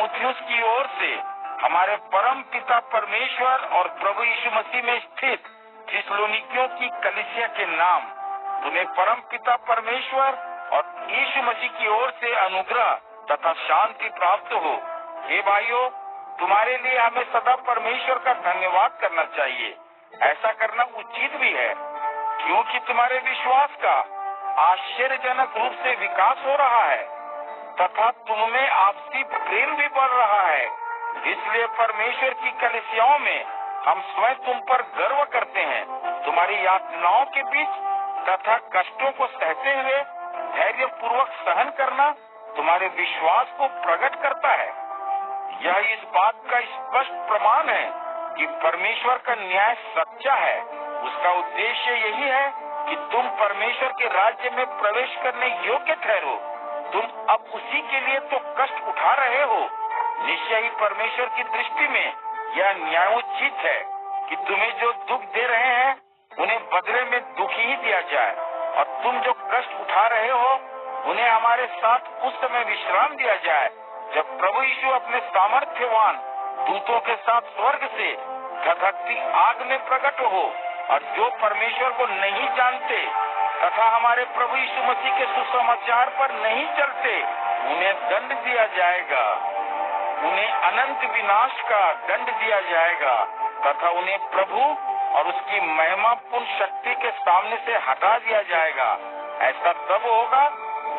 तीमुथियुस की ओर से हमारे परम पिता परमेश्वर और प्रभु यीशु मसीह में स्थित थिस्सलुनीकियों की कलीसिया के नाम तुम्हें परम पिता परमेश्वर और यीशु मसीह की ओर से अनुग्रह तथा शांति प्राप्त हो। हे भाइयों, तुम्हारे लिए हमें सदा परमेश्वर का धन्यवाद करना चाहिए। ऐसा करना उचित भी है, क्योंकि तुम्हारे विश्वास का आश्चर्यजनक रूप से विकास हो रहा है तथा तुममें आपसी प्रेम भी बढ़ रहा है। इसलिए परमेश्वर की कलीसियाओं में हम स्वयं तुम पर गर्व करते हैं। तुम्हारी यातनाओं के बीच तथा कष्टों को सहते हुए धैर्य पूर्वक सहन करना तुम्हारे विश्वास को प्रकट करता है। यह इस बात का स्पष्ट प्रमाण है कि परमेश्वर का न्याय सच्चा है। उसका उद्देश्य यही है कि तुम परमेश्वर के राज्य में प्रवेश करने योग्य ठहरो। तुम अब उसी के लिए तो कष्ट उठा रहे हो। निश्चय ही परमेश्वर की दृष्टि में यह न्यायोचित है कि तुम्हें जो दुख दे रहे हैं उन्हें बदले में दुख ही दिया जाए, और तुम जो कष्ट उठा रहे हो उन्हें हमारे साथ उस समय विश्राम दिया जाए जब प्रभु यीशु अपने सामर्थ्यवान दूतों के साथ स्वर्ग से धधकती आग में प्रकट हो। और जो परमेश्वर को नहीं जानते तथा हमारे प्रभु यीशु मसीह के सुसमाचार पर नहीं चलते उन्हें दंड दिया जाएगा। उन्हें अनंत विनाश का दंड दिया जाएगा तथा उन्हें प्रभु और उसकी महिमापूर्ण शक्ति के सामने से हटा दिया जाएगा। ऐसा तब होगा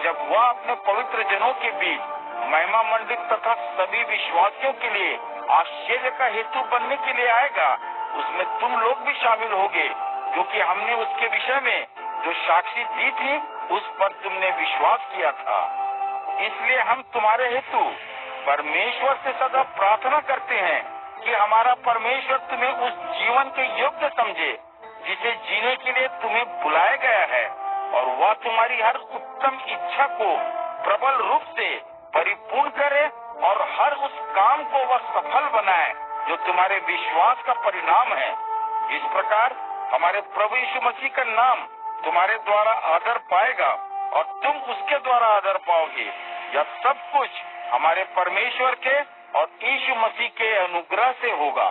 जब वह अपने पवित्र जनों के बीच महिमा मंडित तथा सभी विश्वासियों के लिए आश्चर्य का हेतु बनने के लिए आएगा। उसमें तुम लोग भी शामिल होगे, क्योंकि हमने उसके विषय में जो साक्षी दी थी उस पर तुमने विश्वास किया था। इसलिए हम तुम्हारे हेतु परमेश्वर से सदा प्रार्थना करते हैं कि हमारा परमेश्वर तुम्हें उस जीवन के योग्य समझे जिसे जीने के लिए तुम्हें बुलाया गया है, और वह तुम्हारी हर उत्तम इच्छा को प्रबल रूप से परिपूर्ण करे और हर उस काम को वह सफल बनाए जो तुम्हारे विश्वास का परिणाम है। इस प्रकार हमारे प्रभु यीशु मसीह का नाम तुम्हारे द्वारा आदर पाएगा और तुम उसके द्वारा आदर पाओगे। यह सब कुछ हमारे परमेश्वर के और यीशु मसीह के अनुग्रह से होगा।